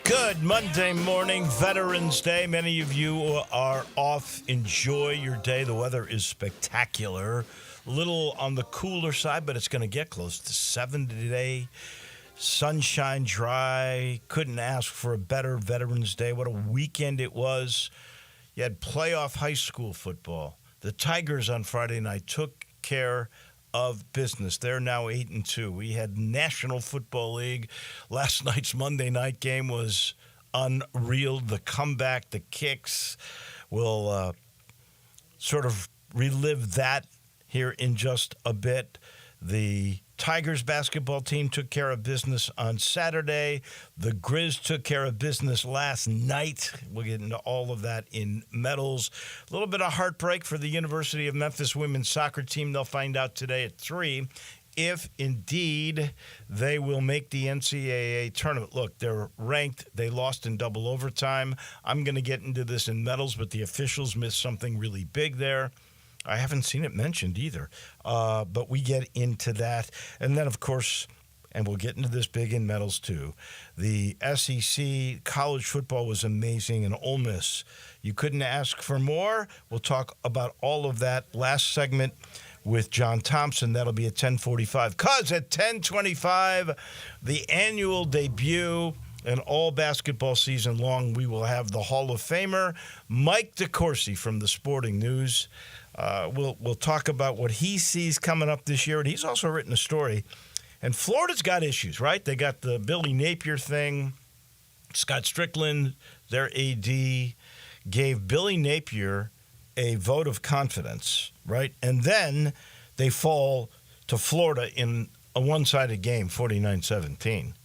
Good Monday morning, Veterans Day. Many of you are off. Enjoy your day. The weather is spectacular. A little on the cooler side, but it's going to get close to 70 today. Sunshine, dry. Couldn't ask for a better Veterans Day. What a weekend it was. You had playoff high school football. The Tigers on Friday night took care of business. They're now 8-2. We had National Football League. Last night's Monday night game was unreal. The comeback, the kicks. We'll sort of relive that here in just a bit. The Tigers basketball team took care of business on Saturday. The Grizz took care of business last night. We'll get into all of that in medals. A little bit of heartbreak for the University of Memphis women's soccer team. They'll find out today at 3 if indeed they will make the NCAA tournament. Look, they're ranked. They lost in double overtime. I'm going to get into this in medals, but the officials missed something really big there. I haven't seen it mentioned either, but we get into that. And then, of course, and we'll get into this big in medals too, the SEC college football was amazing, and Ole Miss, you couldn't ask for more. We'll talk about all of that last segment with John Thompson. That'll be at 10:45. Because at 10:25, the annual debut and all basketball season long, we will have the Hall of Famer, Mike DeCourcy from the Sporting News. We'll talk about what he sees coming up this year, and he's also written a story. And Florida's got issues, right? They got the Billy Napier thing. Scott Strickland, their AD, gave Billy Napier a vote of confidence, right? And then they fall to Florida in a one-sided game, 49-17.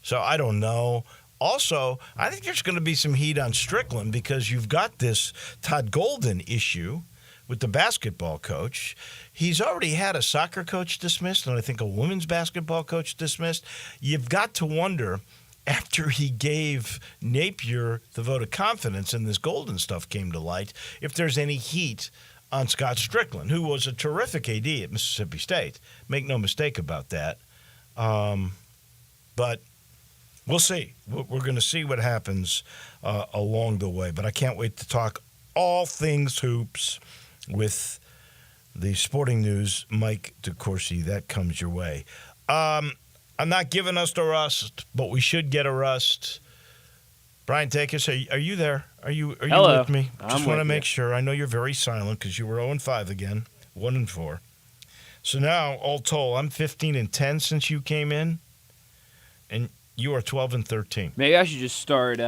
So I don't know. Also, I think there's going to be some heat on Strickland because you've got this Todd Golden issue with the basketball coach. He's already had a soccer coach dismissed, and I think a women's basketball coach dismissed. You've got to wonder, after he gave Napier the vote of confidence and this Golden stuff came to light, if there's any heat on Scott Strickland, who was a terrific AD at Mississippi State. Make no mistake about that. But we'll see. We're going to see what happens along the way. But I can't wait to talk all things hoops with the Sporting News, Mike DeCourcy. That comes your way. I'm not giving us the rust, but we should get a rust. Brian Takis, are you there? Are you Hello. with me? Just want to make you. sure. I know you're very silent because you were 0-5 again, 1-4. So now, all told, I'm 15-10 since you came in, and you are 12-13. Maybe I should just start,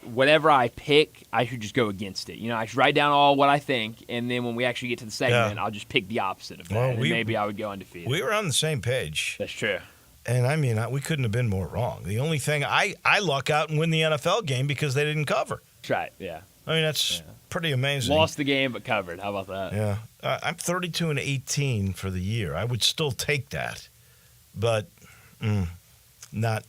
whatever I pick, I should just go against it. You know, I should write down all what I think, and then when we actually get to the segment, I'll just pick the opposite of that, and maybe I would go undefeated. We were on the same page. That's true. And, I mean, we couldn't have been more wrong. The only thing, I luck out and win the NFL game because they didn't cover. That's right, yeah. I mean, that's pretty amazing. Lost the game but covered. How about that? Yeah. I'm 32-18 for the year. I would still take that, but not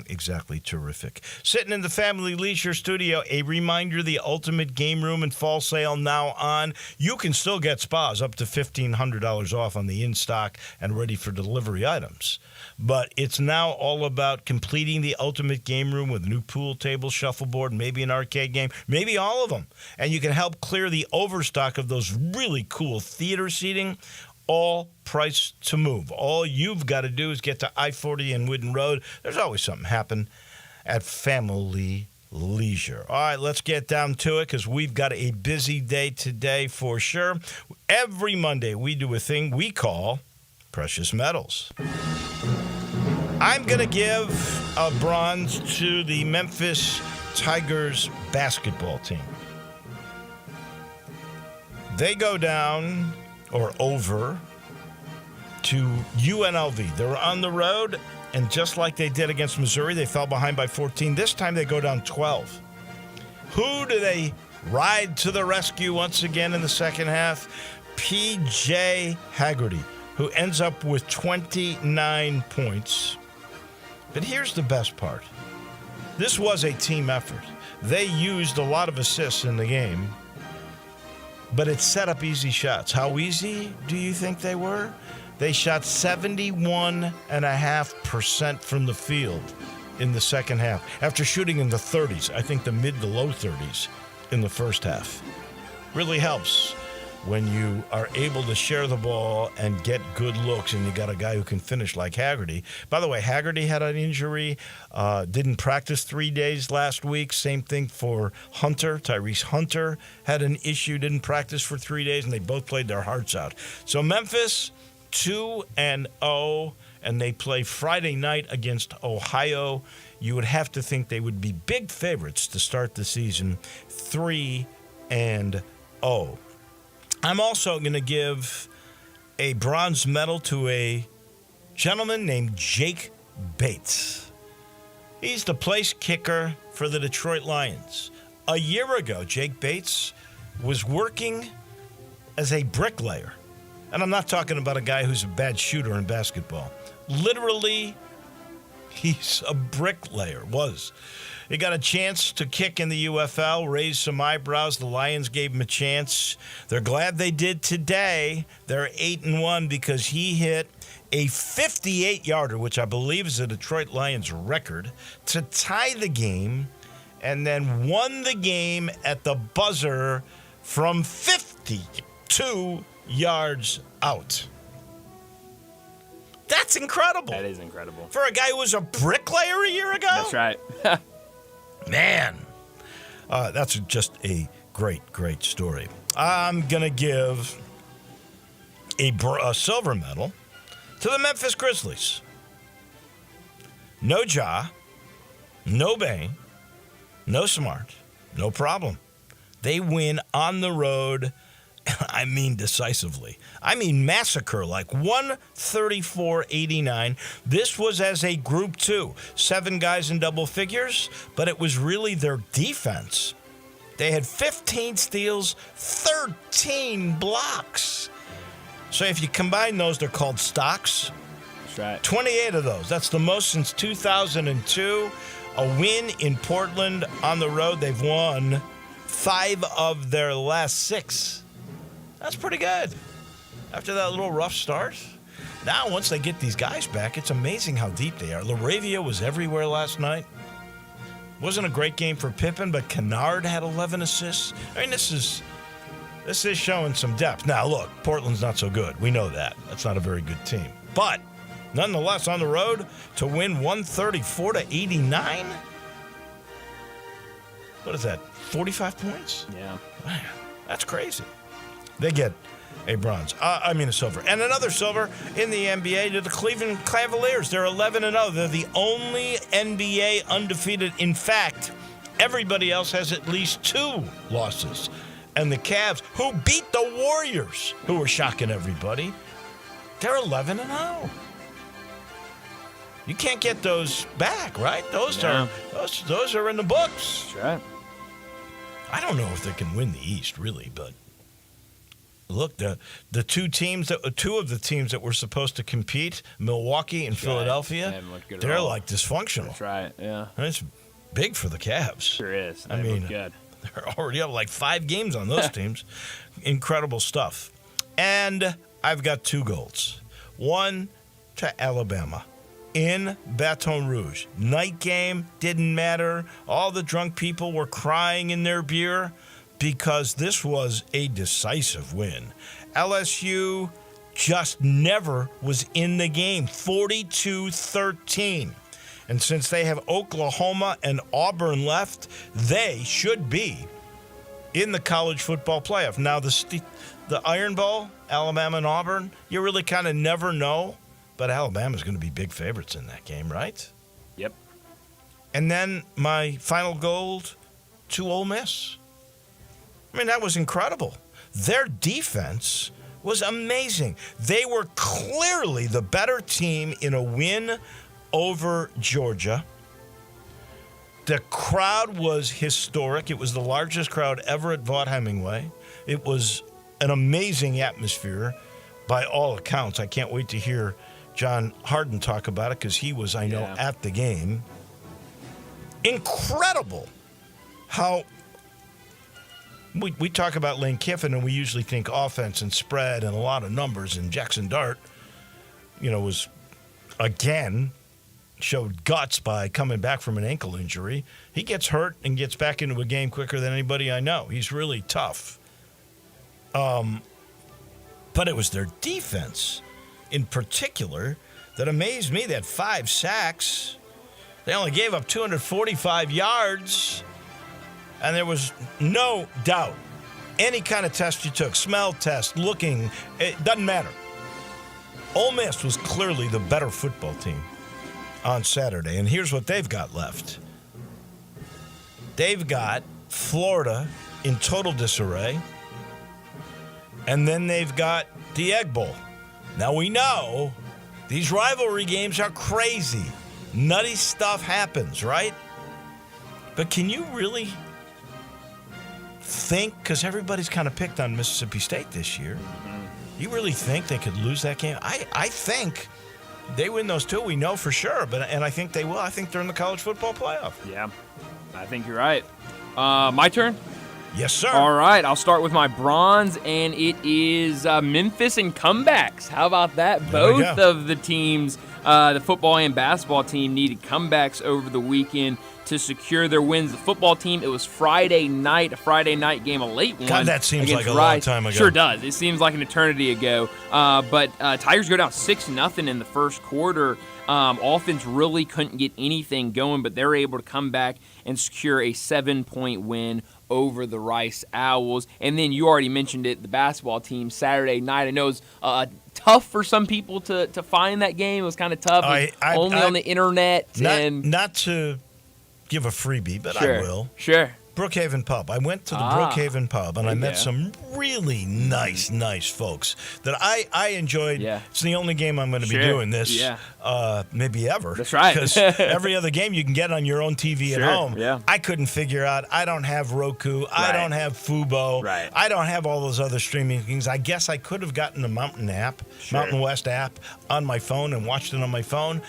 exactly terrific. Sitting in the Family Leisure Studio, a reminder, the Ultimate Game Room and Fall Sale now on. You can still get spas up to $1,500 off on the in-stock and ready-for-delivery items. But it's now all about completing the Ultimate Game Room with a new pool table, shuffleboard, maybe an arcade game, maybe all of them. And you can help clear the overstock of those really cool theater seating, all priced to move. All you've got to do is get to I-40 and Wooden Road. There's always something happen at Family Leisure. All right, let's get down to it because we've got a busy day today for sure. Every Monday we do a thing we call Precious Metals. I'm going to give a bronze to the Memphis Tigers basketball team. They go down or over to UNLV. They were on the road, and just like they did against Missouri, they fell behind by 14. This time they go down 12. Who do they ride to the rescue once again in the second half? P.J. Haggerty, who ends up with 29 points. But here's the best part. This was a team effort. They used a lot of assists in the game, but it set up easy shots. How easy do you think they were? They shot 71.5% from the field. in the second half after shooting in the 30s. I think the mid to low 30s in the first half. Really helps when you are able to share the ball and get good looks, and you got a guy who can finish like Haggerty. By the way, Haggerty had an injury, didn't practice 3 days last week. Same thing for Hunter. Tyrese Hunter had an issue, didn't practice for 3 days, and they both played their hearts out. So Memphis, 2-0, and they play Friday night against Ohio. You would have to think they would be big favorites to start the season, 3-0. I'm also going to give a bronze medal to a gentleman named Jake Bates. He's the place kicker for the Detroit Lions. A year ago, Jake Bates was working as a bricklayer. And I'm not talking about a guy who's a bad shooter in basketball. Literally, he's a bricklayer, was. He got a chance to kick in the UFL, raise some eyebrows. The Lions gave him a chance. They're glad they did today. They're 8-1 because he hit a 58-yarder, which I believe is a Detroit Lions record, to tie the game, and then won the game at the buzzer from 52 yards out. That's incredible. That is incredible. For a guy who was a bricklayer a year ago? That's right. Man, that's just a great, great story. I'm going to give a silver medal to the Memphis Grizzlies. No Ja, no Bane, no Smart, no problem. They win on the road. I mean decisively. I mean massacre, like 134-89. This was as a group too. 7 guys in double figures, but it was really their defense. They had 15 steals, 13 blocks. So if you combine those, they're called stocks. That's right. 28 of those. That's the most since 2002. A win in Portland on the road. They've won 5 of their last 6. That's pretty good. After that little rough start. Now, once they get these guys back, it's amazing how deep they are. LaRavia was everywhere last night. Wasn't a great game for Pippen, but Kennard had 11 assists. I mean, this is showing some depth. Now, look, Portland's not so good. We know that. That's not a very good team. But, nonetheless, on the road to win 134-89? What is that, 45 points? Yeah. Man, that's crazy. They get a bronze. A silver. And another silver in the NBA to the Cleveland Cavaliers. They're 11-0. They're the only NBA undefeated. In fact, everybody else has at least 2 losses. And the Cavs, who beat the Warriors, who were shocking everybody, they're 11-0. You can't get those back, right? Those are in the books. That's right. I don't know if they can win the East, really, but look, the two of the teams that were supposed to compete, Milwaukee and Philadelphia, they're like dysfunctional. That's right, yeah. And it's big for the Cavs. Sure is. They look good. They're already up like 5 games on those teams. Incredible stuff. And I've got 2 golds. One to Alabama in Baton Rouge. Night game, didn't matter. All the drunk people were crying in their beer, because this was a decisive win. LSU just never was in the game, 42-13. And since they have Oklahoma and Auburn left, they should be in the college football playoff. Now, the Iron Bowl, Alabama and Auburn, you really kind of never know, but Alabama's going to be big favorites in that game, right? Yep. And then my final gold to Ole Miss. I mean, that was incredible. Their defense was amazing. They were clearly the better team in a win over Georgia. The crowd was historic. It was the largest crowd ever at Vaught Hemingway. It was an amazing atmosphere by all accounts. I can't wait to hear John Harden talk about it, because he was, I know, at the game. Incredible how we talk about Lane Kiffin, and we usually think offense and spread and a lot of numbers, and Jackson Dart, was, again, showed guts by coming back from an ankle injury. He gets hurt and gets back into a game quicker than anybody I know. He's really tough. But it was their defense in particular that amazed me. They had 5 sacks. They only gave up 245 yards. And there was no doubt, any kind of test you took, smell test, looking, it doesn't matter. Ole Miss was clearly the better football team on Saturday. And here's what they've got left. They've got Florida in total disarray. And then they've got the Egg Bowl. Now we know these rivalry games are crazy. Nutty stuff happens, right? But can you really think, because everybody's kind of picked on Mississippi State this year, you really think they could lose that game? I think they win those 2, we know for sure, and I think they will. I think they're in the college football playoff. Yeah, I think you're right. My turn? Yes, sir. All right, I'll start with my bronze, and it is Memphis and comebacks. How about that? Both of the teams, the football and basketball team, needed comebacks over the weekend to secure their wins. The football team, it was a Friday night game, a late one. God, that seems like a long time ago. Sure does. It seems like an eternity ago. But Tigers go down 6-0 in the first quarter. Offense really couldn't get anything going, but they're able to come back and secure a 7-point win over the Rice Owls. And then you already mentioned it, the basketball team, Saturday night. I know it was tough for some people to find that game. It was kind of tough. Only on the internet. Not to give a freebie, but sure, I will. Sure. Brookhaven Pub. I went to the Brookhaven Pub, and I met some really nice folks that I enjoyed. Yeah. It's the only game I'm going to be doing this, maybe ever. That's right. Because every other game you can get on your own TV at home. Yeah. I couldn't figure out. I don't have Roku. Right. I don't have Fubo. Right. I don't have all those other streaming things. I guess I could have gotten the Mountain West app on my phone and watched it on my phone.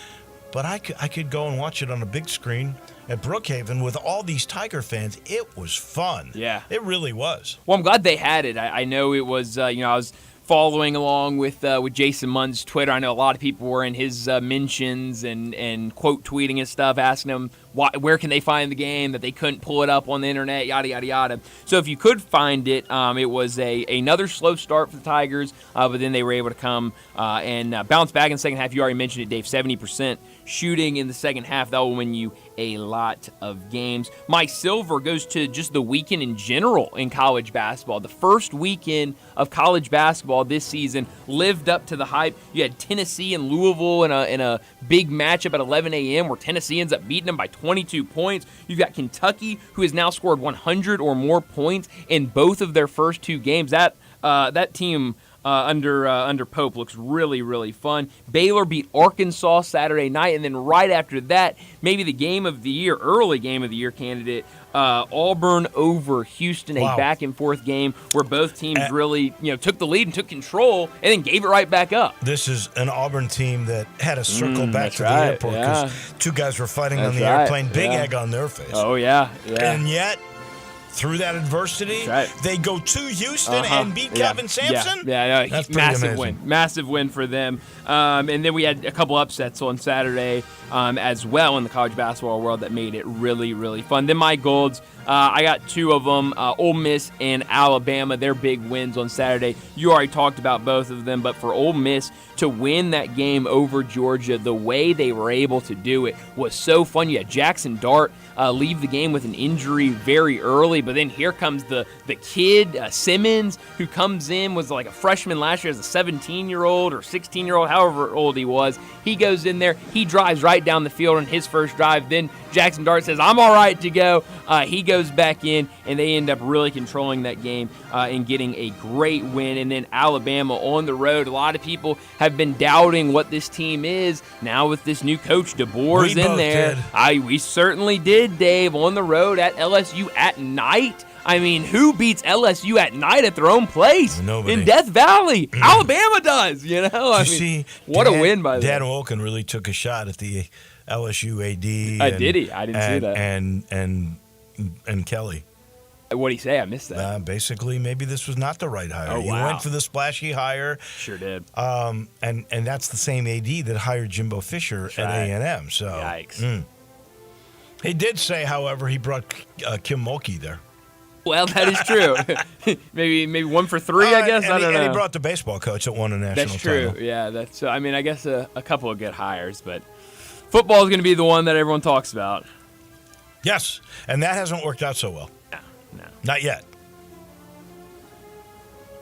But I could go and watch it on a big screen at Brookhaven with all these Tiger fans. It was fun. Yeah. It really was. Well, I'm glad they had it. I know it was, I was following along with Jason Munn's Twitter. I know a lot of people were in his mentions and quote tweeting and stuff, asking him where can they find the game, that they couldn't pull it up on the internet, yada, yada, yada. So if you could find it, it was another slow start for the Tigers, but then they were able to come and bounce back in the second half. You already mentioned it, Dave, 70% shooting in the second half. That will win you a lot of games. My silver goes to just the weekend in general in college basketball. The first weekend of college basketball this season lived up to the hype. You had Tennessee and Louisville in a big matchup at 11 a.m. where Tennessee ends up beating them by 22 points. You've got Kentucky, who has now scored 100 or more points in both of their first 2 games. That team under Pope looks really, really fun. Baylor beat Arkansas Saturday night, and then right after that, maybe the game of the year, early game of the year candidate, Auburn over Houston, a back-and-forth game where both teams really took the lead and took control and then gave it right back up. This is an Auburn team that had to circle back to the airport because 2 guys were fighting on the airplane. Big egg on their face. Oh, yeah. And yet, through that adversity, they go to Houston and beat Kevin Sampson? Yeah. That's massive amazing. win. Massive win for them. And then we had a couple upsets on Saturday as well in the college basketball world that made it really, really fun. Then my golds, I got 2 of them, Ole Miss and Alabama, their big wins on Saturday. You already talked about both of them, but for Ole Miss to win that game over Georgia, the way they were able to do it was so fun. You had Jackson Dart leave the game with an injury very early, but then here comes the kid, Simmons, who comes in, was like a freshman last year as a 17-year-old or 16-year-old, however old he was. He goes in there, he drives right down the field on his first drive. Then Jackson Dart says, I'm all right to go. He goes back in, and they end up really controlling that game and getting a great win. And then Alabama on the road. A lot of people have been doubting what this team is. Now with this new coach, DeBoer's in there. We certainly did, Dave, on the road at LSU at night. I mean, who beats LSU at night at their own place? Nobody. In Death Valley? Alabama does, what a win by them. Dan Wolken really took a shot at the LSU AD. Did he? I didn't see that. And Kelly. What'd he say? I missed that. Basically, maybe this was not the right hire. Oh, He wow. went for the splashy hire. Sure did. And that's the same AD that hired Jimbo Fisher at right. A&M. So, Yikes. He did say, however, he brought Kim Mulkey there. Well, that is true. maybe 1 for 3, I guess. I don't know. And he brought the baseball coach that won a national That's true. title. Yeah, that's. I mean, I guess a couple of good hires, but football is going to be the one that everyone talks about. Yes, and that hasn't worked out so well. No. Not yet.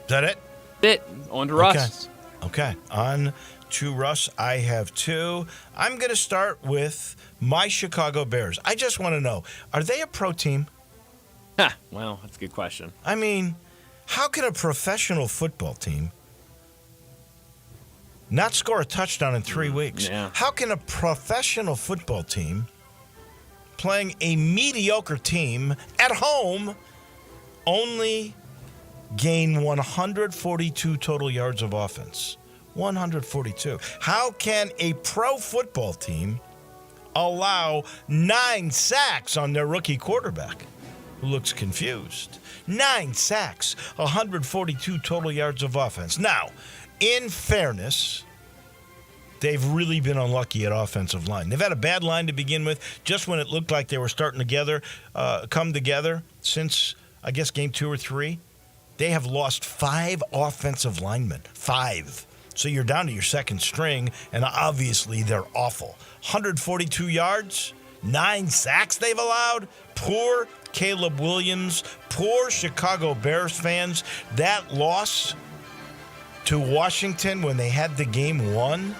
Is that it? On to Russ. Okay. On to Russ. I have 2. I'm going to start with my Chicago Bears. I just want to know, are they a pro team? Well, that's a good question. I mean, how can a professional football team not score a touchdown in 3 weeks? Yeah. How can a professional football team playing a mediocre team at home only gain 142 total yards of offense? 142. How can a pro football team allow 9 sacks on their rookie quarterback, who looks confused? 9 sacks, 142 total yards of offense. Now, in fairness, they've really been unlucky at offensive line. They've had a bad line to begin with, just when it looked like they were starting to come together since, I guess, game 2 or 3. They have lost 5 offensive linemen. 5. So you're down to your second string, and obviously they're awful. 142 yards, 9 sacks they've allowed. Poor Caleb Williams, poor Chicago Bears fans. That loss to Washington when they had the game won,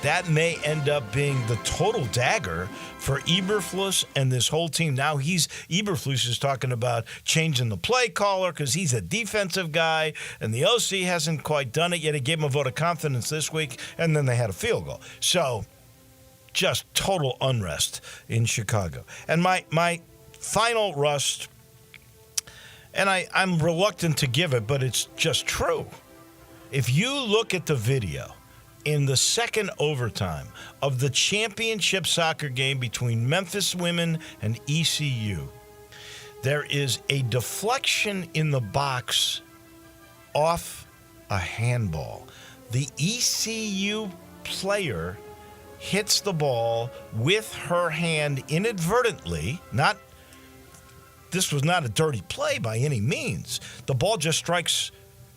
that may end up being the total dagger for Eberflus and this whole team. Now Eberflus is talking about changing the play caller because he's a defensive guy, and the OC hasn't quite done it yet. He gave him a vote of confidence this week, and then they had a field goal. So just total unrest in Chicago. And my final rust, and I'm reluctant to give it, but it's just true. If you look at the video in the second overtime of the championship soccer game between Memphis Women and ECU, there is a deflection in the box off a handball. The ECU player hits the ball with her hand inadvertently. This was not a dirty play by any means. The ball just strikes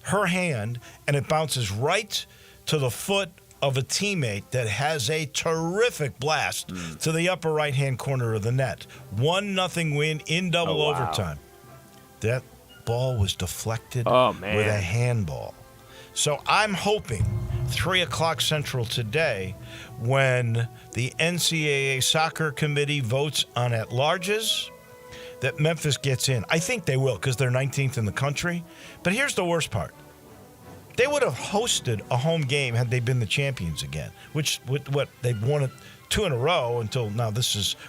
her hand, and it bounces right to the foot of a teammate that has a terrific blast to the upper right-hand corner of the net. 1-0 win in double overtime. That ball was deflected with a handball. So I'm hoping 3 o'clock Central today, when the NCAA Soccer Committee votes on at-larges, that Memphis gets in. I think they will because they're 19th in the country. But here's the worst part. They would have hosted a home game had they been the champions again, which they've won it 2 in a row until now.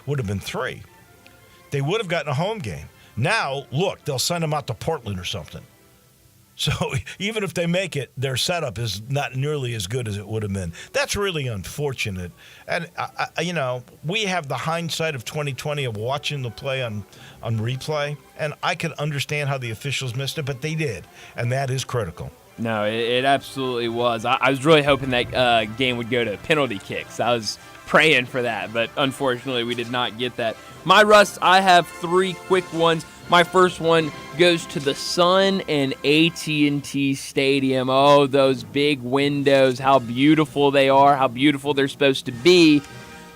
Would have been 3. They would have gotten a home game. Now, look, they'll send them out to Portland or something. So even if they make it, their setup is not nearly as good as it would have been. That's really unfortunate. And, we have the hindsight of 2020 of watching the play on replay, and I could understand how the officials missed it, but they did, and that is critical. No, it absolutely was. I was really hoping that game would go to penalty kicks. I was praying for that, but unfortunately we did not get that. My Russ, I have 3 quick ones. My first one goes to the Sun and AT&T Stadium. Oh, those big windows, how beautiful they are, how beautiful they're supposed to be,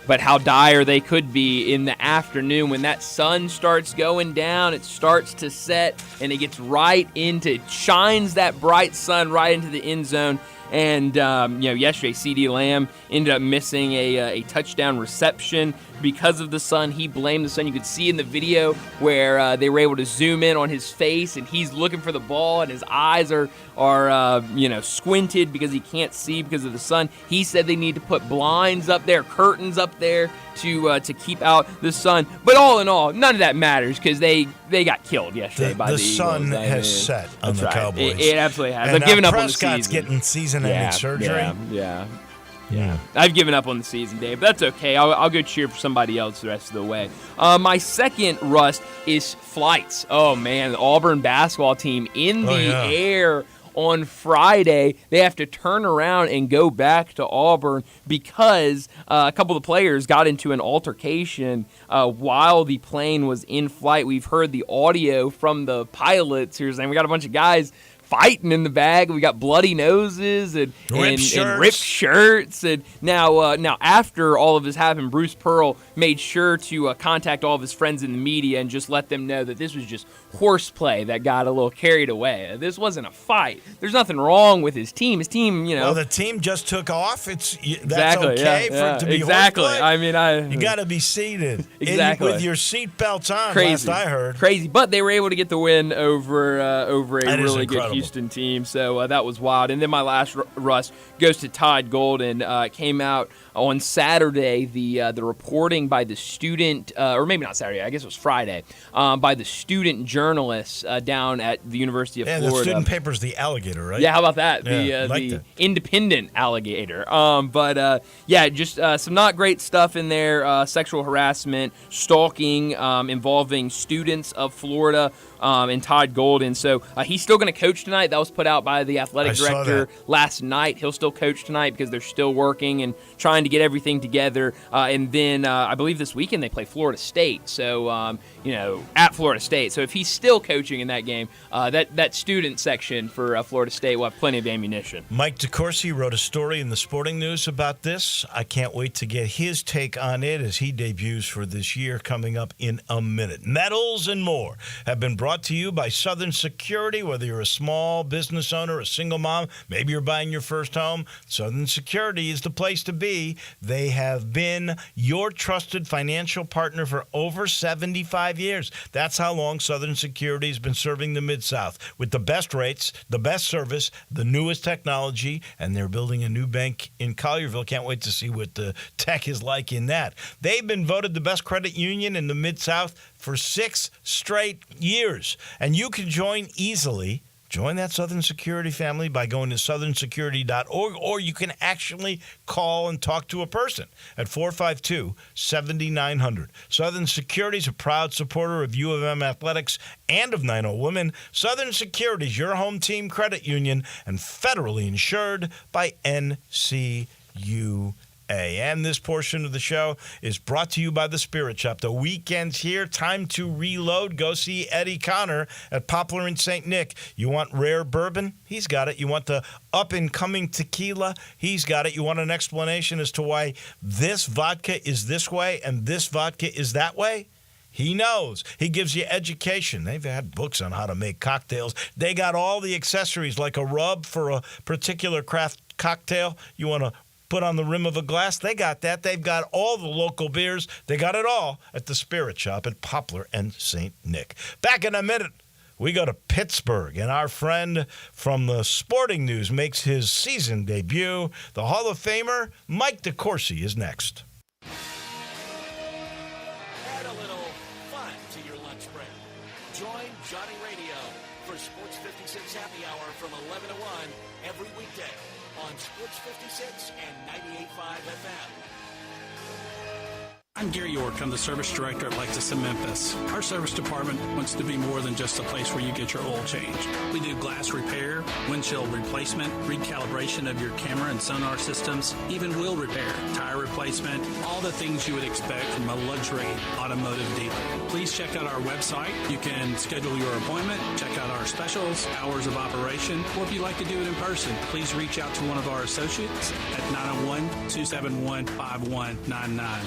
but how dire they could be in the afternoon when that sun starts going down, it starts to set, and it shines that bright sun right into the end zone. And, yesterday, CeeDee Lamb ended up missing a touchdown reception because of the sun. He blamed the sun. You could see in the video where they were able to zoom in on his face, and he's looking for the ball, and his eyes are squinted because he can't see because of the sun. He said they need to put blinds up there, curtains up there to keep out the sun. But all in all, none of that matters because they got killed yesterday by the Eagles. The sun has set on the Cowboys. It absolutely has. And I've given up on the Prescott's season. getting season-ending surgery. Yeah. Yeah. I've given up on the season, Dave. But that's okay. I'll go cheer for somebody else the rest of the way. My second rust is flights. Oh, man, the Auburn basketball team in the air on Friday. They have to turn around and go back to Auburn because a couple of the players got into an altercation while the plane was in flight. We've heard the audio from the pilots here saying we got a bunch of guys fighting in the bag. We got bloody noses and ripped shirts. And now after all of this happened, Bruce Pearl made sure to contact all of his friends in the media and just let them know that this was just horseplay that got a little carried away. This wasn't a fight. There's nothing wrong with his team. His team, Well, the team just took off. That's okay for it to be horseplay. I mean, you got to be seated with your seatbelts on. Crazy. Last I heard, crazy. But they were able to get the win over a really good Houston team. So that was wild. And then my last rust goes to Todd Golden. Came out on Saturday. The reporting by the student, or maybe not Saturday. I guess it was Friday, by the student journalists down at the University of Florida. The student paper's the Alligator, right? Yeah, how about that? Yeah, the independent Alligator. Just some not great stuff in there. Sexual harassment, stalking involving students of Florida. And Todd Golden. So he's still going to coach tonight. That was put out by the athletic director last night. He'll still coach tonight because they're still working and trying to get everything together. And then I believe this weekend they play Florida State. So, at Florida State. So if he's still coaching in that game, that student section for Florida State will have plenty of ammunition. Mike DeCourcy wrote a story in the Sporting News about this. I can't wait to get his take on it as he debuts for this year coming up in a minute. Medals and more have been brought to you by Southern Security. Whether you're a small business owner, a single mom, maybe you're buying your first home, Southern Security is the place to be. They have been your trusted financial partner for over 75 years. That's how long Southern Security has been serving the Mid-South with the best rates, the best service, the newest technology, and they're building a new bank in Collierville. Can't wait to see what the tech is like in that. They've been voted the best credit union in the Mid-South for 6 straight years. And you can join easily. Join that Southern Security family by going to southernsecurity.org, or you can actually call and talk to a person at 452-7900. Southern Security is a proud supporter of U of M athletics and of 90 Women. Southern Security is your home team credit union and federally insured by NCUA. And this portion of the show is brought to you by the Spirit Shop. The weekend's here. Time to reload. Go see Eddie Connor at Poplar and St. Nick. You want rare bourbon? He's got it. You want the up-and-coming tequila? He's got it. You want an explanation as to why this vodka is this way and this vodka is that way? He knows. He gives you education. They've had books on how to make cocktails. They got all the accessories, like a rub for a particular craft cocktail. You want to put on the rim of a glass? They got that. They've got all the local beers. They got it all at the Spirit Shop at Poplar and St. Nick. Back in a minute, we go to Pittsburgh, and our friend from the Sporting News makes his season debut. The Hall of Famer, Mike DeCourcy, is next. Add a little fun to your lunch break. Join Johnny Radio for Sports 56 Happy Hour from 11 to 1 every weekday on Sports 56 and 98.5 FM. I'm Gary York. I'm the service director at Lexus in Memphis. Our service department wants to be more than just a place where you get your oil changed. We do glass repair, windshield replacement, recalibration of your camera and sonar systems, even wheel repair, tire replacement, all the things you would expect from a luxury automotive dealer. Please check out our website. You can schedule your appointment, check out our specials, hours of operation, or if you'd like to do it in person, please reach out to one of our associates at 901-271-5199.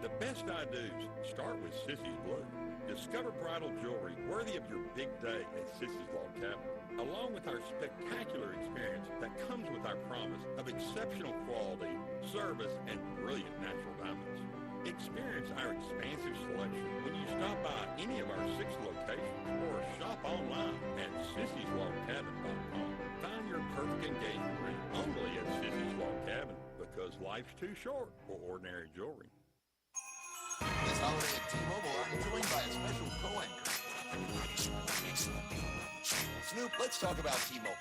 The best I-dos start with Sissy's Blue. Discover bridal jewelry worthy of your big day at Sissy's Log Cabin, along with our spectacular experience that comes with our promise of exceptional quality, service, and brilliant natural diamonds. Experience our expansive selection when you stop by any of our 6 locations or shop online at sissyslogcabin.com. Find your perfect engagement ring only at Sissy's Log Cabin, because life's too short for ordinary jewelry. This holiday at T-Mobile, I'm joined by a special co-anchor. Snoop, let's talk about T-Mobile.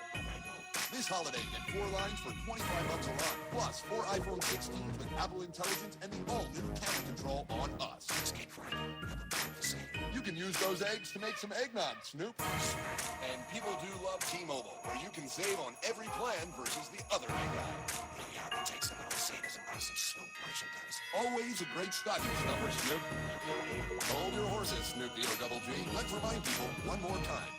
This holiday, get 4 lines for $25 a line, plus 4 iPhone 16s with Apple Intelligence and the all-new camera control on us. You can use those eggs to make some eggnog, Snoop. And people do love T-Mobile, where you can save on every plan versus the other eggnog. Yeah, it takes a little savings and buy some Snoop merchandise. Always a great stocking stuffer, Snoop. Hold your horses, Snoop D-O-double-G. Let's remind people one more time.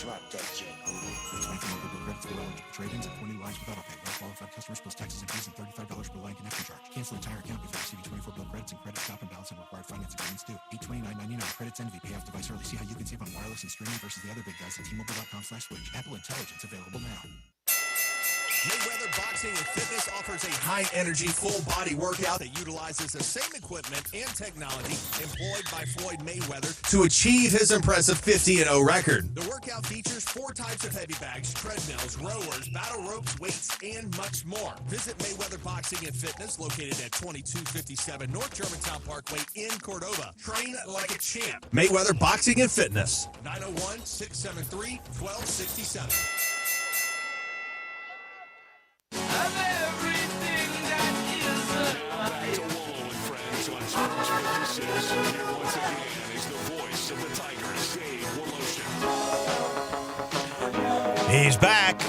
Drop that J. 24 mobile credits per line. Trade-ins and 20 lines without a pay. All qualified customers plus taxes and fees and $35 per line connection charge. Cancel entire account before receiving 24 bill credits and credit stop and balance and required finance agreements due. $829.99 credits end. Pay off device early. See how you can save on wireless and streaming versus the other big guys at T-Mobile.com/switch. Apple Intelligence available now. Mayweather Boxing and Fitness offers a high-energy, full-body workout that utilizes the same equipment and technology employed by Floyd Mayweather to achieve his impressive 50-0 record. The workout features 4 types of heavy bags, treadmills, rowers, battle ropes, weights, and much more. Visit Mayweather Boxing and Fitness, located at 2257 North Germantown Parkway in Cordova. Train like a champ. Mayweather Boxing and Fitness, 901-673-1267. Back to Wolo and friends on Sports 56. Here once again is the voice of the Tigers, Dave Woloshyn. He's back.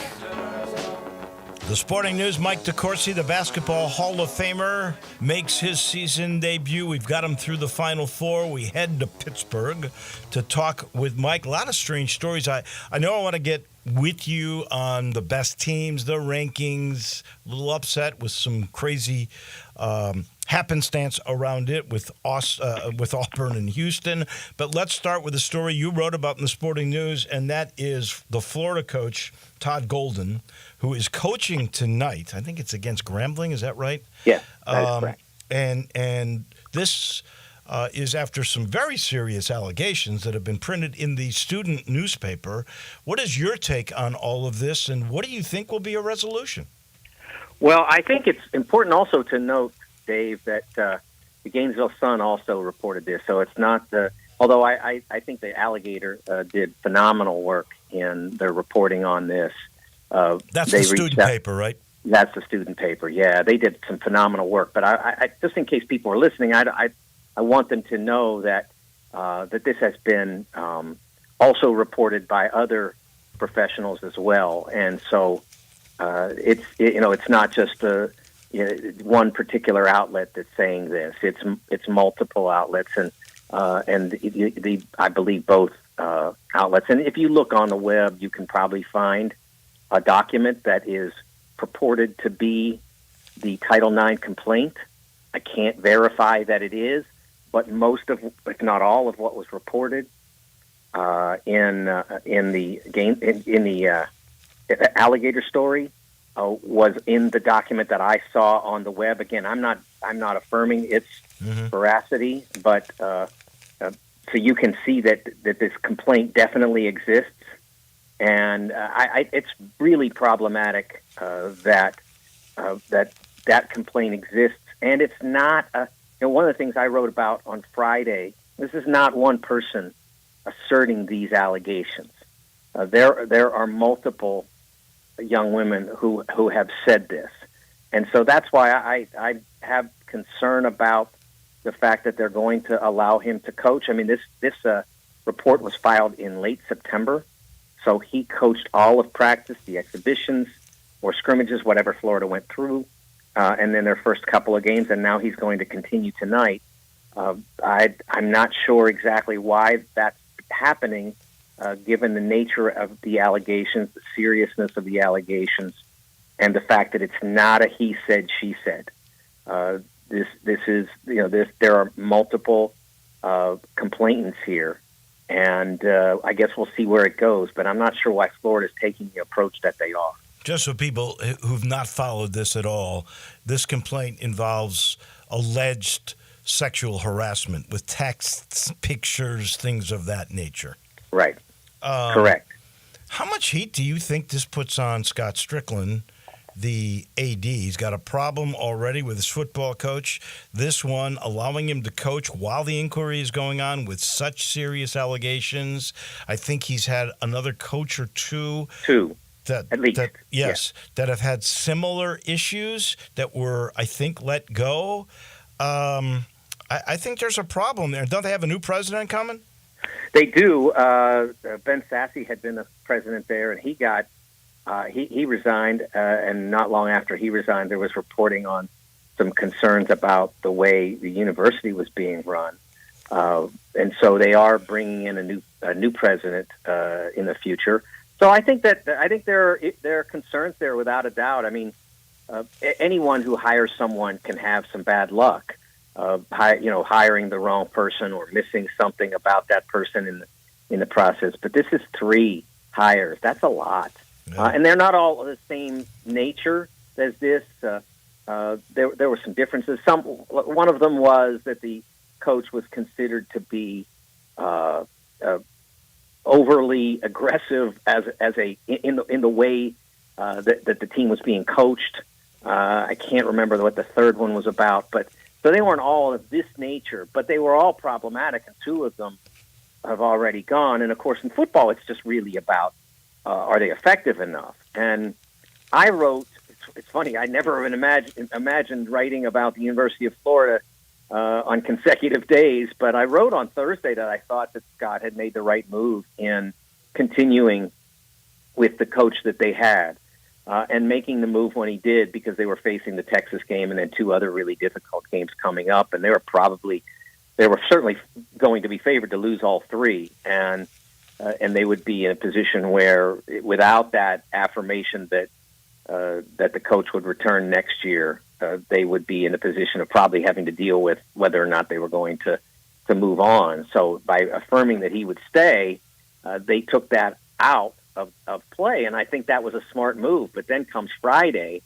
The Sporting News, Mike DeCourcy, the Basketball Hall of Famer, makes his season debut. We've got him through the Final Four. We head to Pittsburgh to talk with Mike. A lot of strange stories. I know I want to get with you on the best teams, the rankings, a little upset with some crazy happenstance around it with Auburn and Houston. But let's start with a story you wrote about in the Sporting News, and that is the Florida coach, Todd Golden, who is coaching tonight. I think it's against Grambling. Is that right? Yes, that is correct. And this is after some very serious allegations that have been printed in the student newspaper. What is your take on all of this, and what do you think will be a resolution? Well, I think it's important also to note, Dave, that the Gainesville Sun also reported this. So it's not although I think the Alligator did phenomenal work in their reporting on this. That's the student paper, right? That's the student paper, yeah. They did some phenomenal work. But I just in case people are listening, I want them to know that that this has been also reported by other professionals as well. And so it's not just one particular outlet that's saying this. It's multiple outlets, and I believe both outlets. And if you look on the web, you can probably find a document that is purported to be the Title IX complaint. I can't verify that it is, but most of, if not all, of what was reported in the Alligator story was in the document that I saw on the web. Again, I'm not affirming its veracity, but so you can see that this complaint definitely exists, and it's really problematic that complaint exists, and it's not. One of the things I wrote about on Friday. This is not one person asserting these allegations. There are multiple young women who have said this, and so that's why I have concern about the fact that they're going to allow him to coach. I mean, this report was filed in late September, so he coached all of practice, the exhibitions or scrimmages, whatever Florida went through, and then their first couple of games, and now he's going to continue tonight. I'm not sure exactly why that's happening, given the nature of the allegations, the seriousness of the allegations, and the fact that it's not a he said, she said. This is, there are multiple complainants here, and I guess we'll see where it goes, but I'm not sure why Florida's taking the approach that they are. Just so people who've not followed this at all, this complaint involves alleged sexual harassment with texts, pictures, things of that nature. Right. Correct. How much heat do you think this puts on Scott Strickland the AD. He's got a problem already with his football coach. This one, allowing him to coach while the inquiry is going on with such serious allegations. I think he's had another coach or two. At least. That have had similar issues that were, I think, let go. I think there's a problem there. Don't they have a new president coming? They do. Ben Sasse had been the president there, and he got he resigned. And not long after he resigned, there was reporting on some concerns about the way the university was being run. And so they are bringing in a new president in the future. So I think there are concerns there without a doubt. I mean, anyone who hires someone can have some bad luck. Hiring the wrong person or missing something about that person in the process. But this is 3 hires. That's a lot. Yeah. And they're not all the same nature as this. There were some differences. One of them was that the coach was considered to be overly aggressive in the way that the team was being coached. I can't remember what the third one was about, but so they weren't all of this nature, but they were all problematic, and 2 of them have already gone. And of course, in football, it's just really about are they effective enough? And I wrote. It's funny. I never even imagined writing about the University of Florida on consecutive days, but I wrote on Thursday that I thought that Scott had made the right move in continuing with the coach that they had. And making the move when he did, because they were facing the Texas game and then 2 other really difficult games coming up, and they were certainly going to be favored to lose all 3, and they would be in a position where, without that affirmation that the coach would return next year, they would be in a position of probably having to deal with whether or not they were going to move on. So by affirming that he would stay, they took that out of play, and I think that was a smart move. But then comes Friday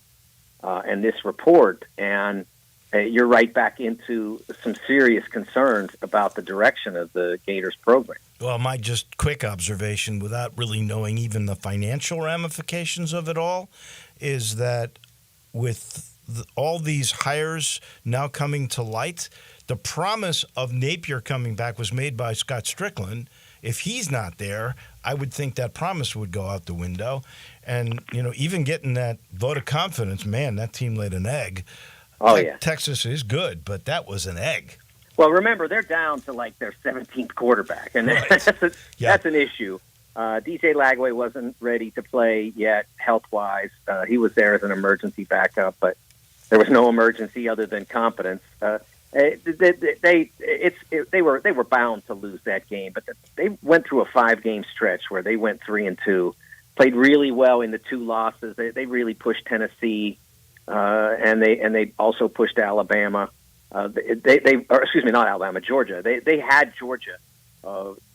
and this report, and you're right back into some serious concerns about the direction of the Gators program. Well, my just quick observation, without really knowing even the financial ramifications of it all, is that with all these hires now coming to light, the promise of Napier coming back was made by Scott Strickland. If he's not there, I would think that promise would go out the window. And, even getting that vote of confidence, man, that team laid an egg. Yeah. Texas is good, but that was an egg. Well, remember, they're down to their 17th quarterback, and Right. that's an issue. DJ Lagway wasn't ready to play yet, health-wise. He was there as an emergency backup, but there was no emergency other than competence. They were bound to lose that game, but they went through a 5-game stretch where they went 3-2, played really well in the 2 losses. They really pushed Tennessee, and they also pushed Alabama. Not Alabama, Georgia. They had Georgia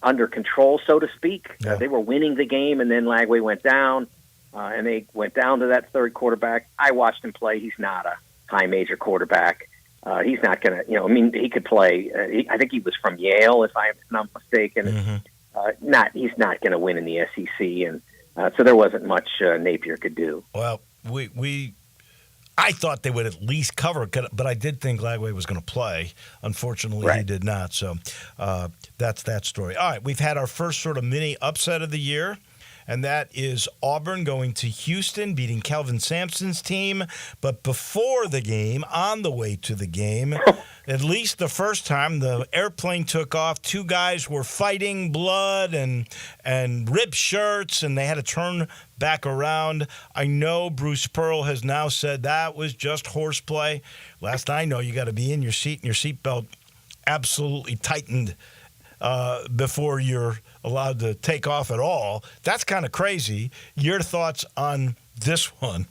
under control, so to speak. Yeah. They were winning the game, and then Lagway went down, and they went down to that 3rd quarterback. I watched him play. He's not a high major quarterback. He's not going to, he could play. I think he was from Yale, if I'm not mistaken. Mm-hmm. He's not going to win in the SEC, and so there wasn't much Napier could do. Well, I thought they would at least cover it, but I did think Lagway was going to play. Unfortunately, Right. He did not. So that's that story. All right, we've had our first sort of mini upset of the year, and that is Auburn going to Houston, beating Kelvin Sampson's team. But before the game, on the way to the game, at least the first time the airplane took off, 2 guys were fighting, blood and ripped shirts, and they had to turn back around. I know Bruce Pearl has now said that was just horseplay. Last I know, you got to be in your seat and your seatbelt absolutely tightened before you're allowed to take off at all. That's kind of crazy. Your thoughts on this one?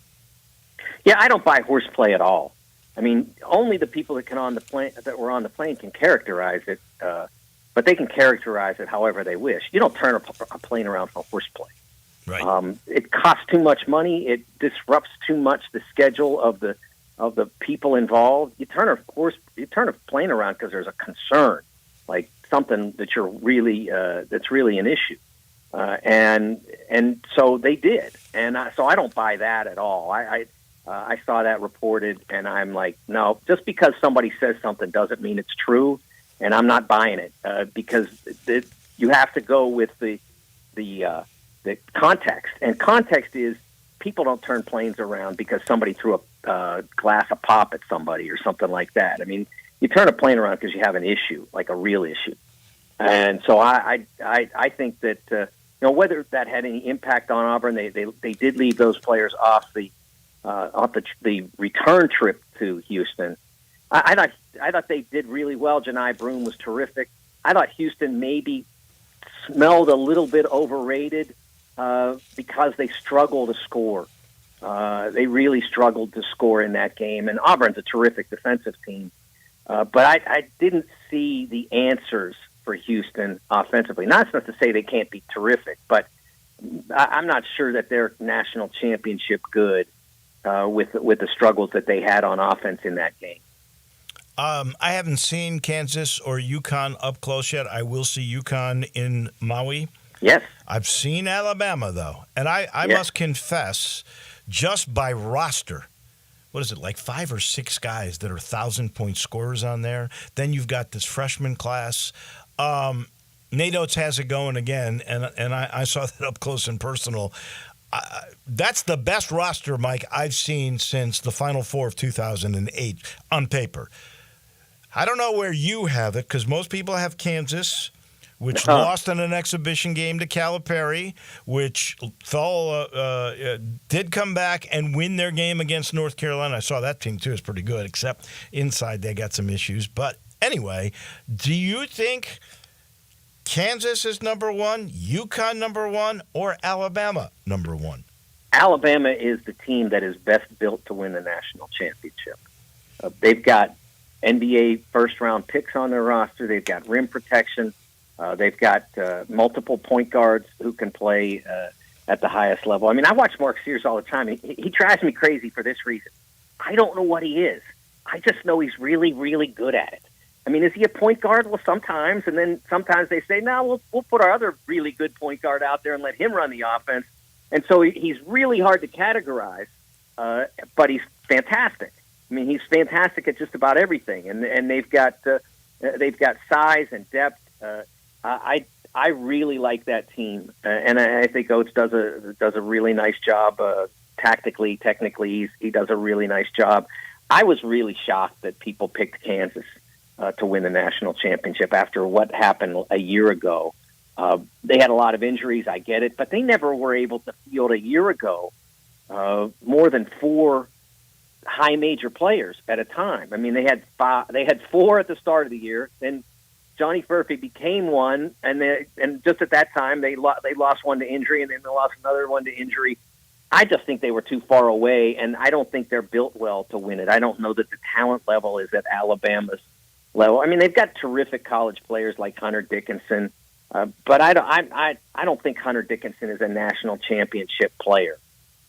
Yeah, I don't buy horseplay at all. I mean, only the people that were on the plane can characterize it, but they can characterize it however they wish. You don't turn a plane around for horseplay. Right. It costs too much money. It disrupts too much the schedule of the people involved. You turn a plane around because there's a concern, like something that you're really that's really an issue, and so they did, and so I don't buy that at all. I saw that reported, and I'm like, no, just because somebody says something doesn't mean it's true, and I'm not buying it because you have to go with the context, and context is people don't turn planes around because somebody threw a glass of pop at somebody or something like that. I mean, you turn a plane around because you have an issue, like a real issue. And so I think that whether that had any impact on Auburn, they did leave those players off the return trip to Houston. I thought they did really well. Janai Broome was terrific. I thought Houston maybe smelled a little bit overrated because they struggle to score. They really struggled to score in that game, and Auburn's a terrific defensive team. But I didn't see the answers for Houston offensively. Not to say they can't be terrific, but I'm not sure that they're national championship good with the struggles that they had on offense in that game. I haven't seen Kansas or UConn up close yet. I will see UConn in Maui. Yes. I've seen Alabama, though. And I Yes. must confess, just by roster, what is it, like 5 or 6 guys that are 1,000-point scorers on there? Then you've got this freshman class. Nate Oates has it going again, and I saw that up close and personal. That's the best roster, Mike, I've seen since the Final Four of 2008 on paper. I don't know where you have it, because most people have Kansas, which lost in an exhibition game to Calipari, which did come back and win their game against North Carolina. I saw that team, too, is pretty good, except inside they got some issues. But anyway, do you think Kansas is number 1, UConn number 1, or Alabama number 1? Alabama is the team that is best built to win the national championship. They've got NBA first-round picks on their roster. They've got rim protection. They've got multiple point guards who can play at the highest level. I mean, I watch Mark Sears all the time. He drives me crazy for this reason. I don't know what he is. I just know he's really, really good at it. I mean, is he a point guard? Well, sometimes, and then sometimes they say, no, we'll put our other really good point guard out there and let him run the offense. And so he's really hard to categorize, but he's fantastic. I mean, he's fantastic at just about everything, and they've got size and depth. I really like that team, and I think Oates does a really nice job tactically, technically. He does a really nice job. I was really shocked that people picked Kansas to win the national championship after what happened a year ago. They had a lot of injuries, I get it, but they never were able to field a year ago more than 4 high major players at a time. I mean, they had 4 at the start of the year. Then Johnny Furphy became one, and just at that time they lost one to injury, and then they lost another one to injury. I just think they were too far away, and I don't think they're built well to win it. I don't know that the talent level is at Alabama's level. I mean, they've got terrific college players like Hunter Dickinson, but I don't think Hunter Dickinson is a national championship player.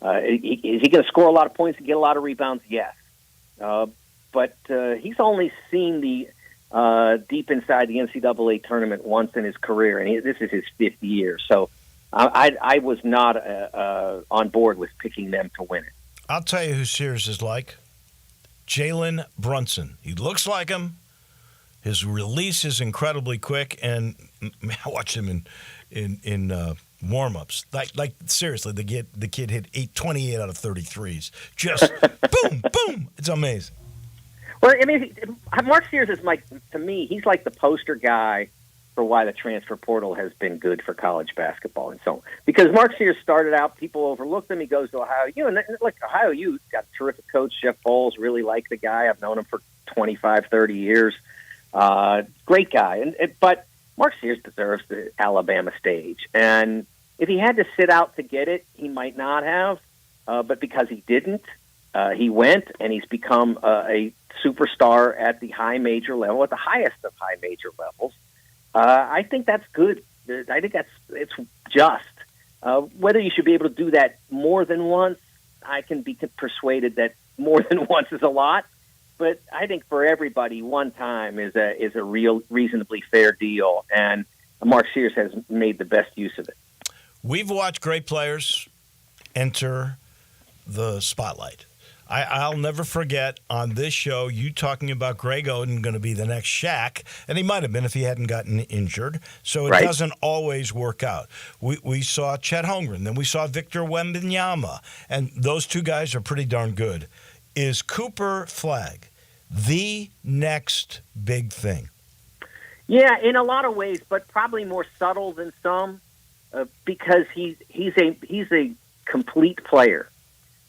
Is he going to score a lot of points and get a lot of rebounds? Yes. But he's only seen the deep inside the NCAA tournament once in his career, and this is his 5th year. So I was not on board with picking them to win it. I'll tell you who Sears is like. Jalen Brunson. He looks like him. His release is incredibly quick, and I watched him in warm-ups. Like seriously, the kid hit 28 out of 33s. Just boom, boom. It's amazing. Well, I mean, Mark Sears is to me, he's like the poster guy for why the transfer portal has been good for college basketball and so on. Because Mark Sears started out, people overlooked him. He goes to Ohio U, and like Ohio U got a terrific coach, Jeff Bowles. Really like the guy. I've known him for 25, 30 years. Great guy, but Mark Sears deserves the Alabama stage. And if he had to sit out to get it, he might not have. But because he didn't, he went, and he's become a superstar at the high major level, at the highest of high major levels. I think that's good. I think it's just. Whether you should be able to do that more than once, I can be persuaded that more than once is a lot. But I think for everybody, one time is a real reasonably fair deal, and Mark Sears has made the best use of it. We've watched great players enter the spotlight. I'll never forget on this show you talking about Greg Oden going to be the next Shaq, and he might have been if he hadn't gotten injured. So it doesn't always work out. We saw Chet Holmgren, then we saw Victor Wembanyama, and those two guys are pretty darn good. Is Cooper Flagg the next big thing? Yeah, in a lot of ways, but probably more subtle than some, because he's a complete player.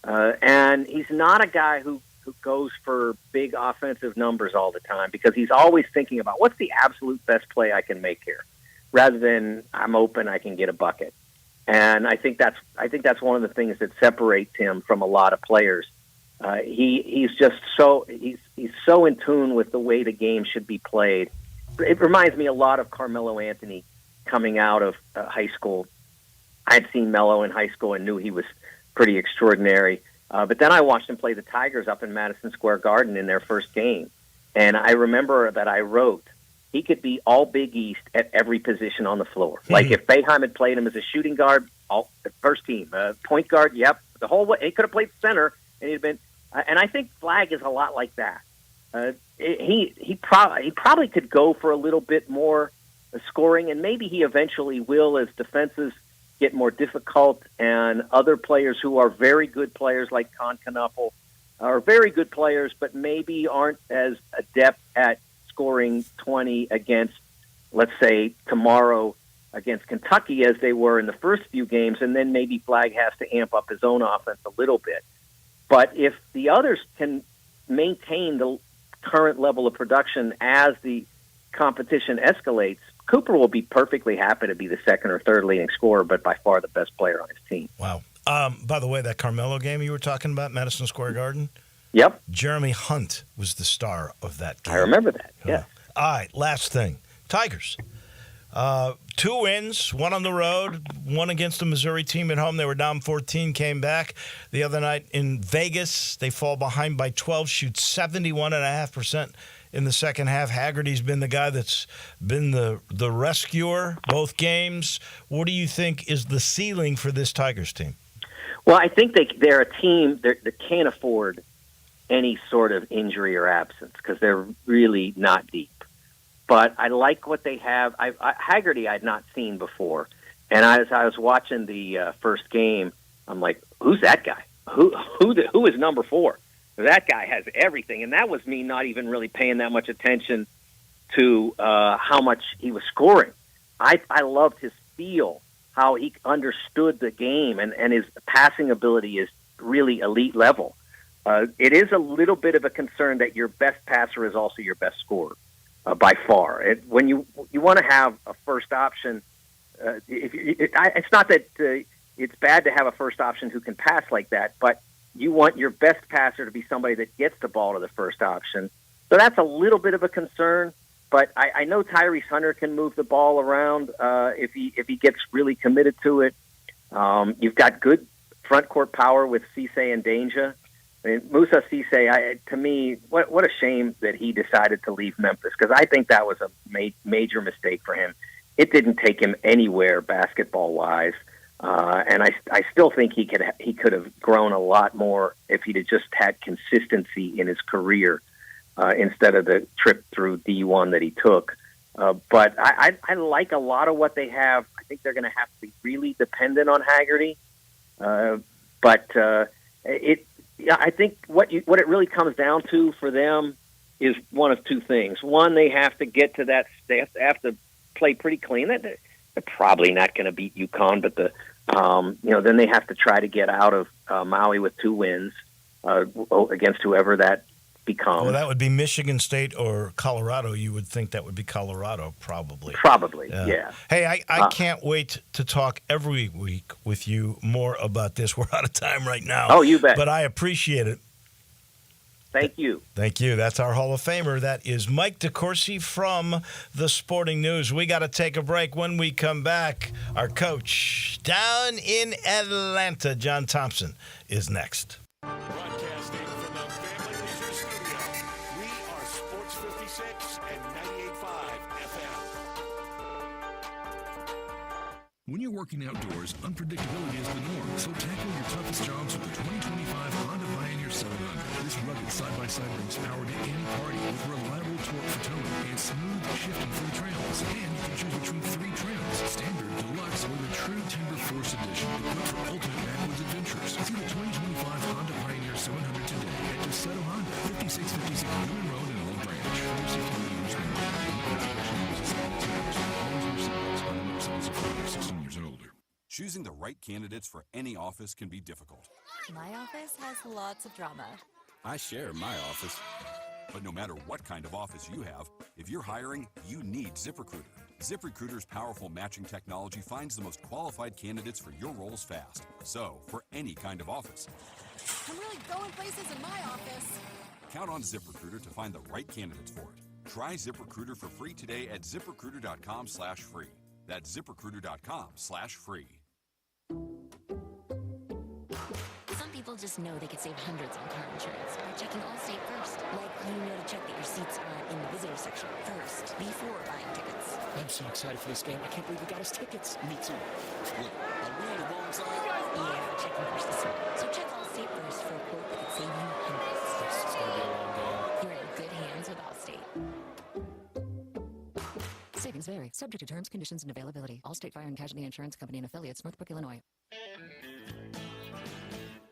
And he's not a guy who goes for big offensive numbers all the time, because he's always thinking about what's the absolute best play I can make here, rather than I'm open, I can get a bucket. And I think that's one of the things that separates him from a lot of players. He's so in tune with the way the game should be played. It reminds me a lot of Carmelo Anthony coming out of high school. I had seen Melo in high school and knew he was pretty extraordinary. But then I watched him play the Tigers up in Madison Square Garden in their first game. And I remember that I wrote, he could be all Big East at every position on the floor. Like if Boeheim had played him as a shooting guard, first team. Point guard, yep. The whole way. He could have played center, and he'd been. And I think Flagg is a lot like that. He probably could go for a little bit more scoring, and maybe he eventually will as defenses get more difficult, and other players who are very good players like Con Knuffle are very good players, but maybe aren't as adept at scoring 20 against, let's say, tomorrow against Kentucky as they were in the first few games, and then maybe Flagg has to amp up his own offense a little bit. But if the others can maintain the current level of production as the competition escalates, Cooper will be perfectly happy to be the second or third leading scorer, but by far the best player on his team. Wow. By the way, that Carmelo game you were talking about, Madison Square Garden? Yep. Jeremy Hunt was the star of that game. I remember that, yeah. All right, last thing. Tigers. 2 wins, one on the road, one against the Missouri team at home. They were down 14, came back. The other night in Vegas, they fall behind by 12, shoot 71.5% in the second half. Haggerty's been the guy that's been the rescuer both games. What do you think is the ceiling for this Tigers team? Well, I think they're a team that can't afford any sort of injury or absence because they're really not deep. But I like what they have. Haggerty I had not seen before. And as I was watching the first game, I'm like, who's that guy? Who is number 4? That guy has everything. And that was me not even really paying that much attention to how much he was scoring. I loved his feel, how he understood the game, and his passing ability is really elite level. It is a little bit of a concern that your best passer is also your best scorer. By far, when you want to have a first option, it's not that it's bad to have a first option who can pass like that, but you want your best passer to be somebody that gets the ball to the first option. So that's a little bit of a concern. But I know Tyrese Hunter can move the ball around if he gets really committed to it. You've got good front court power with Cisse and Danger. I mean, Musa Cisse, to me, what a shame that he decided to leave Memphis, because I think that was a major mistake for him. It didn't take him anywhere basketball-wise, and I still think he could have grown a lot more if he'd have just had consistency in his career instead of the trip through D1 that he took. But I like a lot of what they have. I think they're going to have to be really dependent on Haggerty, Yeah, I think what it really comes down to for them is one of two things. One, they have to get to that. They have to play pretty clean. They're probably not going to beat UConn, but then they have to try to get out of Maui with 2 wins against whoever that becomes. Well, that would be Michigan State or Colorado. You would think that would be Colorado, probably. Probably, yeah. Hey, I can't wait to talk every week with you more about this. We're out of time right now. Oh, you bet. But I appreciate it. Thank you. Thank you. That's our Hall of Famer. That is Mike DeCourcy from the Sporting News. We got to take a break. When we come back, our coach down in Atlanta, John Thompson, is next. Broadcasting from the Family Leisure Studio, we are Sports 56 and 98.5 FM. When you're working outdoors, unpredictability is the norm, so tackle your toughest jobs with the 2025 Honda Pioneer 700. Backside brings power to any party with reliable torque for towing and smooth shifting for the trails. And you can choose between 3 trims, Standard, Deluxe, or the True Timber Force Edition, equipped for ultimate backwoods adventures. See the 2025 Honda Pioneer 700 today at Desoto Honda, 5656 Newman Road in Old Branch. For safety users, and 16 years and older. Choosing the right candidates for any office can be difficult. My office has lots of drama. I share my office. But no matter what kind of office you have, if you're hiring, you need ZipRecruiter. ZipRecruiter's powerful matching technology finds the most qualified candidates for your roles fast. So, for any kind of office, I'm really going places in my office. count on ZipRecruiter to find the right candidates for it. Try ZipRecruiter for free today at ZipRecruiter.com/free. That's ZipRecruiter.com/free. Some people just know they could save hundreds on car insurance by checking Allstate first. Like you know to check that your seats aren't in the visitor section first before buying tickets. I'm so excited for this game. I can't believe we got us tickets. Me too. Look, are we on the wrong side? Yeah, checking first is smart. So check Allstate first for a quote that could save you hundreds. This is gonna be a long game. You're in good hands with Allstate. Savings vary. Subject to terms, conditions, and availability. Allstate Fire and Casualty Insurance Company and Affiliates, Northbrook, Illinois.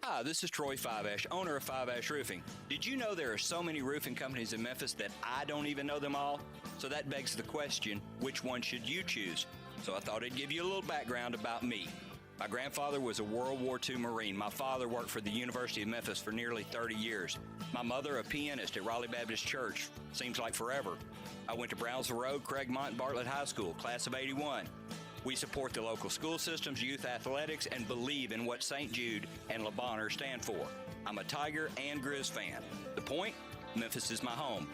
Hi, this is Troy Five-Ash, owner of Five-Ash Roofing. Did you know there are so many roofing companies in Memphis that I don't even know them all? So that begs the question, which one should you choose? So I thought I'd give you a little background about me. My grandfather was a World War II Marine. My father worked for the University of Memphis for nearly 30 years. My mother, a pianist at Raleigh Baptist Church. Seems like forever. I went to Brownsville Road, Craigmont, and Bartlett High School, class of 81. We support the local school systems, youth athletics, and believe in what St. Jude and Le Bonheur stand for. I'm a Tiger and Grizz fan. The point? Memphis is my home.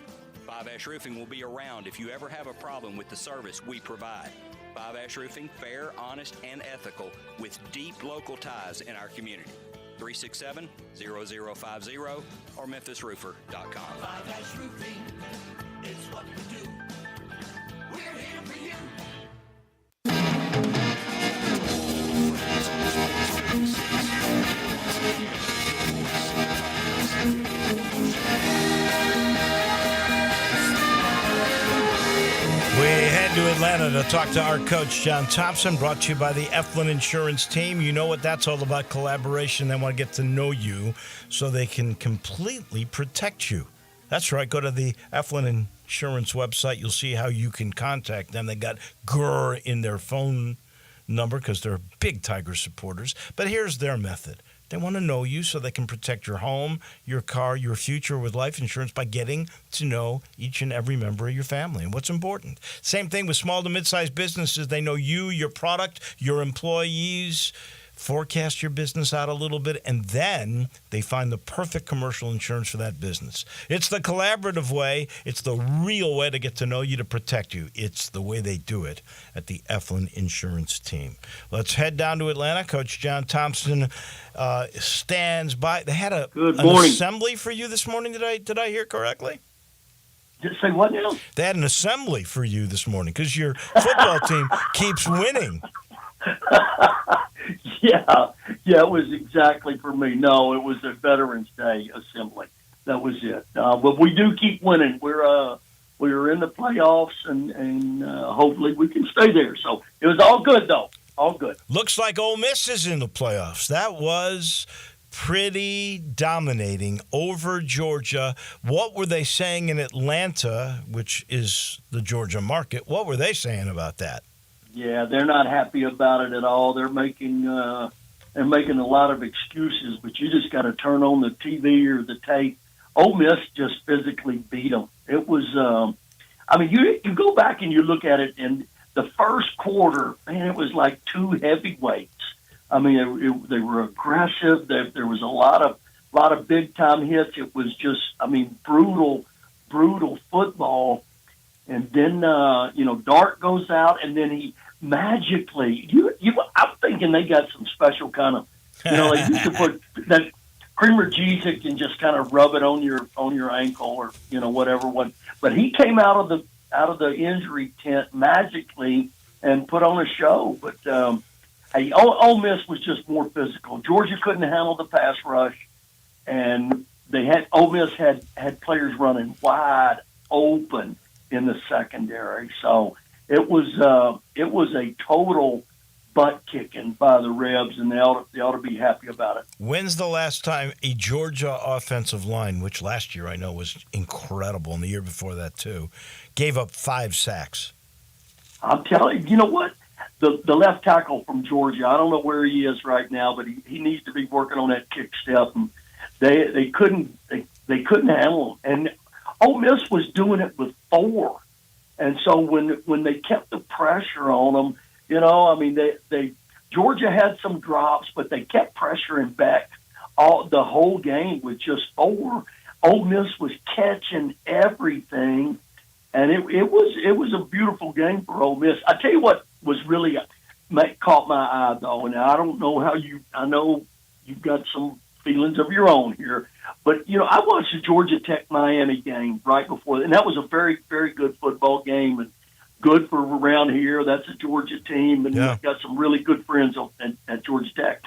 Five Ash Roofing will be around if you ever have a problem with the service we provide. Five Ash Roofing, fair, honest, and ethical, with deep local ties in our community. 367-0050 or memphisroofer.com. Five Ash Roofing is what we do. We're here for you. We head to Atlanta to talk to our coach, John Thompson, brought to you by the Eflin Insurance Team. You know what that's all about, collaboration. They want to get to know you so they can completely protect you. That's right. Go to the Eflin Insurance website. You'll see how you can contact them. They got GRR in their phone number because they're big Tiger supporters. But here's their method. They want to know you so they can protect your home, your car, your future with life insurance by getting to know each and every member of your family and what's important. Same thing with small to mid-sized businesses. They know you, your product, your employees, forecast your business out a little bit, and then they find the perfect commercial insurance for that business. It's the collaborative way. It's the real way to get to know you, to protect you. It's the way they do it at the Eflin Insurance Team. Let's head down to Atlanta. Coach John Thompson stands by. They had an assembly for you this morning. Did I hear correctly? Just say what now? They had an assembly for you this morning because your football team keeps winning. Yeah, it was exactly for me. No, it was a Veterans Day assembly. That was it. But we do keep winning. We're in the playoffs, and hopefully we can stay there. So it was all good, though. All good. Looks like Ole Miss is in the playoffs. That was pretty dominating over Georgia. What were they saying in Atlanta, which is the Georgia market? What were they saying about that? Yeah, they're not happy about it at all. They're making a lot of excuses, but you just got to turn on the TV or the tape. Ole Miss just physically beat them. It was, you go back and you look at it, and the first quarter, man, it was like two heavyweights. I mean, they were aggressive. There was a lot of big time hits. It was just, brutal football. And then, Dart goes out, and then he magically, I'm thinking they got some special kind of, they used to put that creamer cheese and just kind of rub it on your ankle or, whatever one. But he came out of the injury tent magically and put on a show. But, Ole Miss was just more physical. Georgia couldn't handle the pass rush. And Ole Miss had players running wide open in the secondary. So it was a total butt kicking by the Rebs, and they ought to be happy about it. When's the last time a Georgia offensive line, which last year I know was incredible, and the year before that too, gave up 5 sacks? I'm telling you, you know what? The left tackle from Georgia, I don't know where he is right now, but he needs to be working on that kick step. And they couldn't handle him. And Ole Miss was doing it with 4. And so when they kept the pressure on them, you know, I mean, they Georgia had some drops, but they kept pressuring back the whole game with just 4. Ole Miss was catching everything, and it was a beautiful game for Ole Miss. I tell you what was really caught my eye though, and I don't know I know you've got some feelings of your own here, but you know, I watched the Georgia Tech Miami game right before, and that was a very, very good football game and good for around here. That's a Georgia team, and I've got some really good friends at Georgia Tech.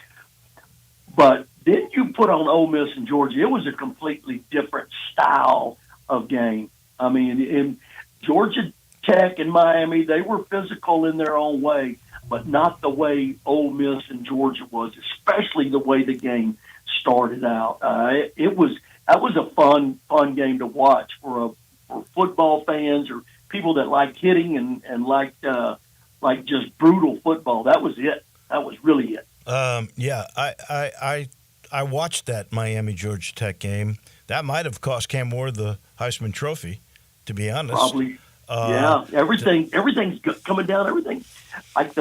But then you put on Ole Miss and Georgia, it was a completely different style of game. I mean, in Georgia Tech and Miami, they were physical in their own way, but not the way Ole Miss and Georgia was, especially the way the game started out. That was a fun game to watch for football fans or people that like hitting and like just brutal football. That was it. That was really it. I watched that Miami Georgia Tech game. That might have cost Cam Ward the Heisman Trophy, to be honest. Probably. Everything's coming down. Everything, like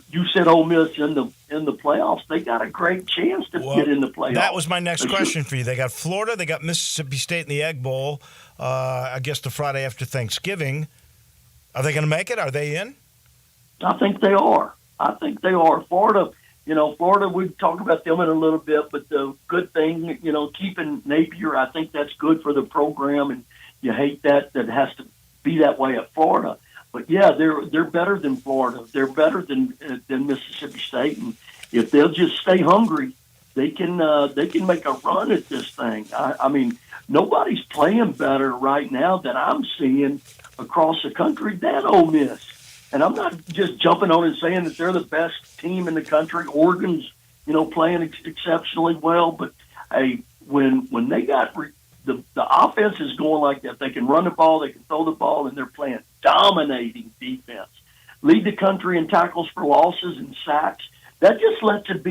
you said, Ole Miss in the playoffs. They got a great chance to get in the playoffs. That was my next question for you. They got Florida. They got Mississippi State in the Egg Bowl. I guess the Friday after Thanksgiving. Are they going to make it? Are they in? I think they are. Florida. You know, Florida. We talk about them in a little bit, but the good thing, you know, keeping Napier. I think that's good for the program, and you hate that has to be that way at Florida. But yeah, they're better than Florida. They're better than Mississippi State, and if they'll just stay hungry, they can make a run at this thing. I mean, nobody's playing better right now that I'm seeing across the country than Ole Miss. And I'm not just jumping on and saying that they're the best team in the country. Oregon's, you know, playing exceptionally well, but hey, when they got the offense is going like that. They can run the ball, they can throw the ball, and they're playing dominating defense. Lead the country in tackles for losses and sacks. That just lets it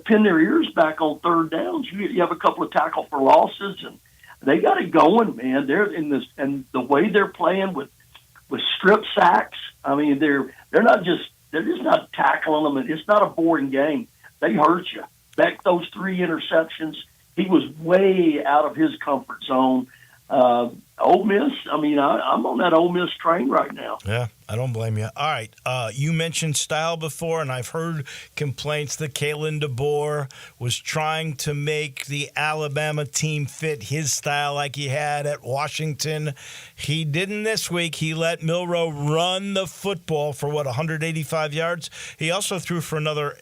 pin their ears back on third downs. You have a couple of tackle for losses, and they got it going, man. They're in this, and the way they're playing with strip sacks. I mean, they're just not tackling them, and it's not a boring game. They hurt you. Back those 3 interceptions. He was way out of his comfort zone. Ole Miss, I mean, I'm on that Ole Miss train right now. Yeah, I don't blame you. All right, you mentioned style before, and I've heard complaints that Kalen DeBoer was trying to make the Alabama team fit his style like he had at Washington. He didn't this week. He let Milroe run the football for, 185 yards? He also threw for another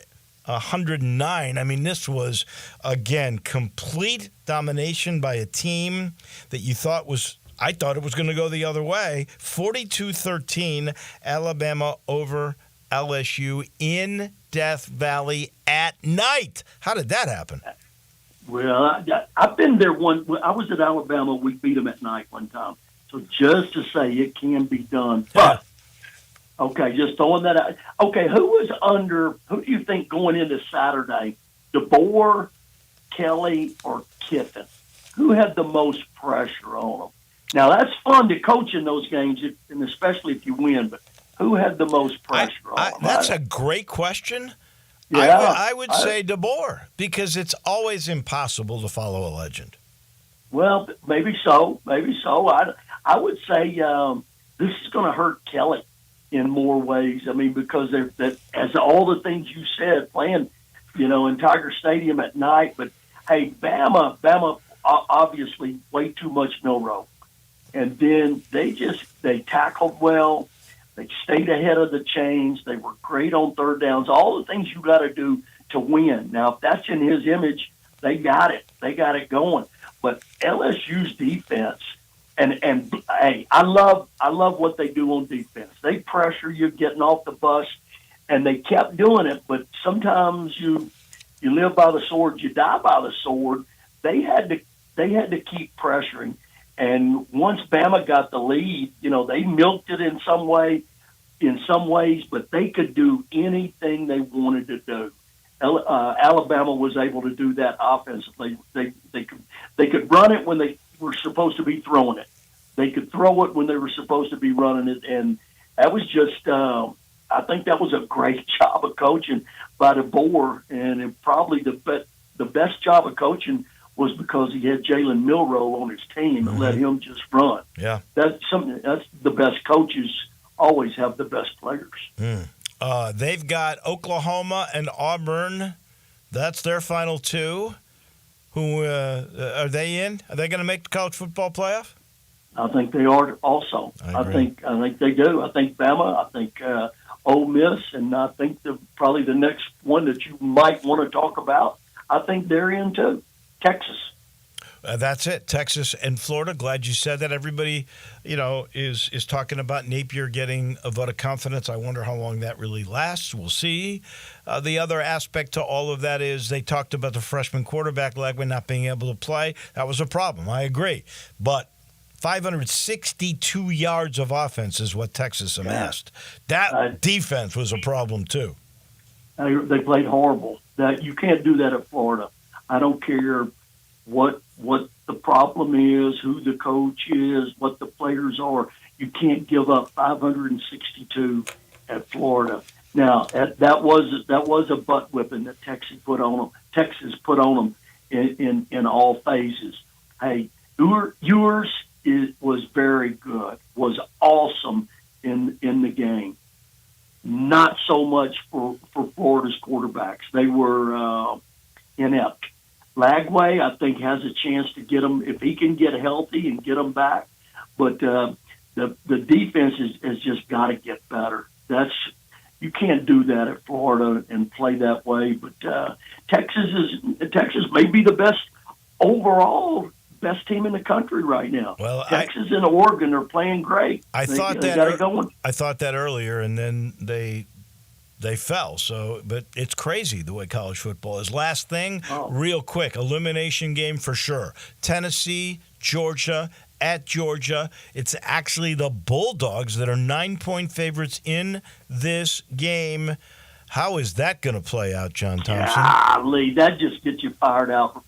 109. I mean, this was, again, complete domination by a team that I thought it was going to go the other way. 42-13, Alabama over LSU in Death Valley at night. How did that happen? Well, I've been there I was at Alabama. We beat them at night one time. So just to say it can be done. But okay, just throwing that out. Okay, who do you think going into Saturday, DeBoer, Kelly, or Kiffin? Who had the most pressure on them? Now, that's fun to coach in those games, and especially if you win, but who had the most pressure on them? That's a great question. Yeah, I would say DeBoer, because it's always impossible to follow a legend. Well, maybe so. I would say this is going to hurt Kelly in more ways. I mean, because as all the things you said, playing, you know, in Tiger Stadium at night. But hey, Bama obviously way too much Milroe, and then they tackled well. They stayed ahead of the chains. They were great on third downs. All the things you got to do to win. Now, if that's in his image, they got it. They got it going. but LSU's defense, and hey, I love what they do on defense. They pressure you getting off the bus, and they kept doing it. But sometimes you live by the sword, you die by the sword. They had to keep pressuring, and once Bama got the lead, they milked it in some ways, but they could do anything they wanted to do. Alabama was able to do that offensively. They could run it when they were supposed to be throwing it. They could throw it when they were supposed to be running it, and that was just. I think that was a great job of coaching by DeBoer, and probably the best job of coaching was because he had Jalen Milroe on his team and let him just run. Yeah, that's the best coaches always have the best players. They've got Oklahoma and Auburn. That's their final two. Who are they in? Are they going to make the college football playoff? I think they are also. I think they do. I think Bama. I think Ole Miss, and I think probably the next one that you might want to talk about. I think they're in too. Texas. That's it. Texas and Florida. Glad you said that. Everybody, is talking about Napier getting a vote of confidence. I wonder how long that really lasts. We'll see. The other aspect to all of that is they talked about the freshman quarterback Legman not being able to play. That was a problem. I agree. But 562 yards of offense is what Texas amassed. That defense was a problem too. They played horrible. That you can't do that at Florida. I don't care what the problem is, who the coach is, what the players are. You can't give up 562 at Florida. Now that was a butt whipping that Texas put on them in all phases. Hey, Ewers was very good, was awesome in the game. Not so much for Florida's quarterbacks. They were inept. Lagway, I think, has a chance to get them if he can get healthy and get them back. But the defense has just got to get better. You can't do that at Florida and play that way. But Texas may be the best overall. Best team in the country right now. Well, Texas and Oregon are playing great. I thought that earlier, and then they fell. So, but it's crazy the way college football is. Last thing, real quick, elimination game for sure. Tennessee, Georgia, at Georgia. It's actually the Bulldogs that are 9-point favorites in this game. How is that going to play out, John Thompson? Lee, that just gets you fired up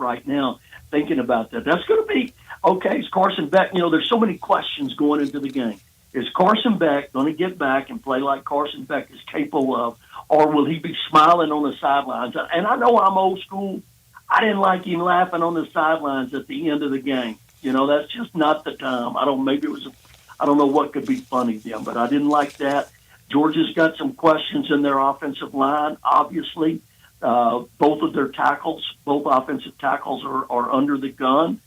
right now. Thinking about that. That's going to be, okay, is Carson Beck, there's so many questions going into the game. Is Carson Beck going to get back and play like Carson Beck is capable of, or will he be smiling on the sidelines? And I know I'm old school. I didn't like him laughing on the sidelines at the end of the game. That's just not the time. I don't know what could be funny then, but I didn't like that. Georgia's got some questions in their offensive line, obviously. Both of their tackles, both offensive tackles are under the gun.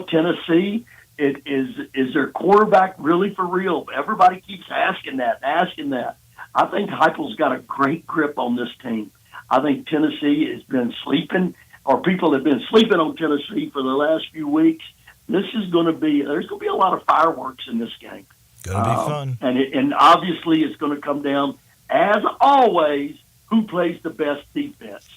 Tennessee, is their quarterback really for real? Everybody keeps asking that. I think Heupel's got a great grip on this team. I think Tennessee has been sleeping, or people have been sleeping on Tennessee for the last few weeks. There's going to be a lot of fireworks in this game. Going to be fun. And obviously it's going to come down, as always, who plays the best defense?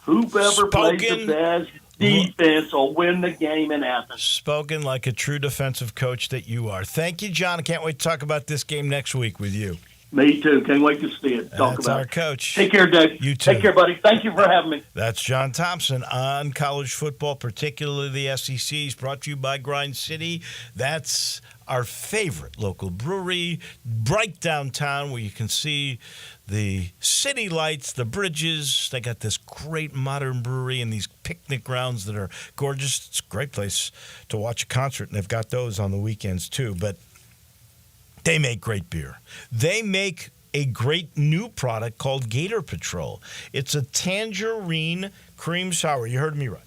Whoever plays the best defense will win the game in Athens. Spoken like a true defensive coach that you are. Thank you, John. I can't wait to talk about this game next week with you. Me too. Can't wait to see it. That's our coach. Take care, Dave. You too. Take care, buddy. Thank you for having me. That's John Thompson on college football, particularly the SEC. He's brought to you by Grind City. That's our favorite local brewery, right downtown, where you can see the city lights, the bridges. They got this great modern brewery and these picnic grounds that are gorgeous. It's a great place to watch a concert, and they've got those on the weekends too. But they make great beer. They make a great new product called Gator Patrol. It's a tangerine cream sour. You heard me right.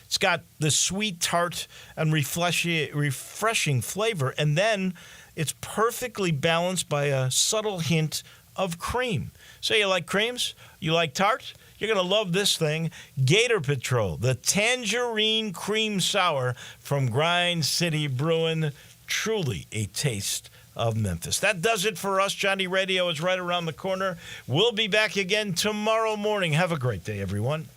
It's got the sweet, tart, and refreshing flavor, and then it's perfectly balanced by a subtle hint of cream. So you like creams? You like tart? You're going to love this thing. Gator Patrol, the Tangerine Cream Sour from Grind City Brewing. Truly a taste of Memphis. That does it for us. Johnny Radio is right around the corner. We'll be back again tomorrow morning. Have a great day, everyone.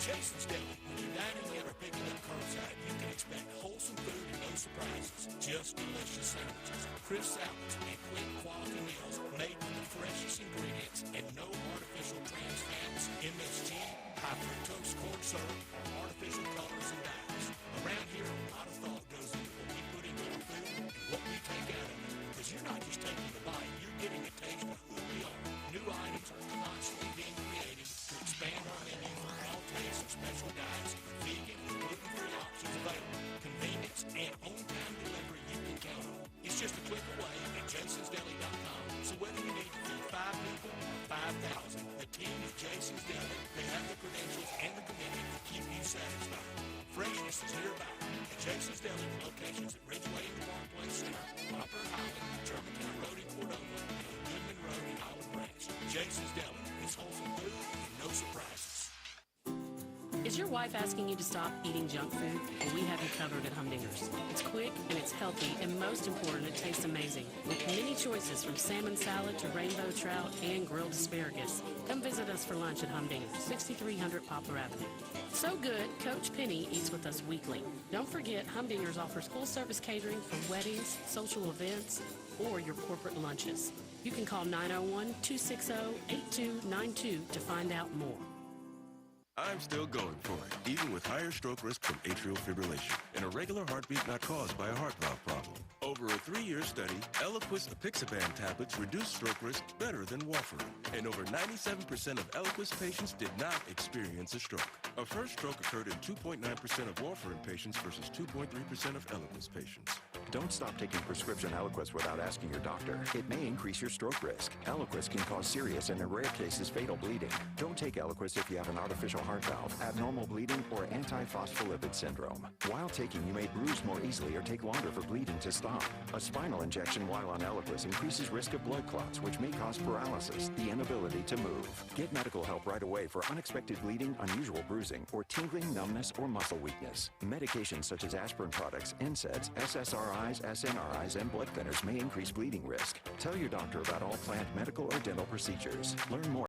Jason's Deli. When you're dining in or picking up curbside, you can expect wholesome food and no surprises. Just delicious sandwiches, crisp salads, and quick quality meals made with the freshest ingredients and no artificial trans fats, MSG, high fructose corn syrup, or artificial colors and dyes. Around here, a lot of thought goes into what we put into our food and what we take out of it. Because you're not just taking the bite, you're getting a taste of who we are. New items are constantly being created to expand our menu for all tastes and special diets, vegan and gluten-free options available, convenience, and on-time delivery you can count on. It's just a click away at jasonsdeli.com. So whether you need to feed 5 people or 5,000, the team at Jason's Deli, they have the credentials and the commitment to keep you satisfied. Freshness is nearby at Jason's Deli, locations at Ridgeway in the Parkplace Center, Poplar Highland, Germantown Road in Cordova, and Goodman Road in Olive Branch. Jason's Deli is wholesome food and no surprises. Is your wife asking you to stop eating junk food? Well, we have you covered at Humdinger's. It's quick and it's healthy, and most important, it tastes amazing. With many choices from salmon salad to rainbow trout and grilled asparagus. Come visit us for lunch at Humdinger's, 6300 Poplar Avenue. So good, Coach Penny eats with us weekly. Don't forget, Humdinger's offers full-service catering for weddings, social events, or your corporate lunches. You can call 901-260-8292 to find out more. I'm still going for it, even with higher stroke risk from atrial fibrillation, and a regular heartbeat not caused by a heart valve problem. Over a 3-year study, Eliquis apixaban tablets reduce stroke risk better than warfarin, and over 97% of Eliquis patients did not experience a stroke. A first stroke occurred in 2.9% of warfarin patients versus 2.3% of Eliquis patients. Don't stop taking prescription Eliquis without asking your doctor. It may increase your stroke risk. Eliquis can cause serious and in rare cases fatal bleeding. Don't take Eliquis if you have an artificial heart valve, abnormal bleeding, or antiphospholipid syndrome. While taking, you may bruise more easily or take longer for bleeding to stop. A spinal injection while on Eliquis increases risk of blood clots, which may cause paralysis, the inability to move. Get medical help right away for unexpected bleeding, unusual bruising, or tingling, numbness, or muscle weakness. Medications such as aspirin products, NSAIDs, SSRIs, SNRIs, and blood thinners may increase bleeding risk. Tell your doctor about all planned medical or dental procedures. Learn more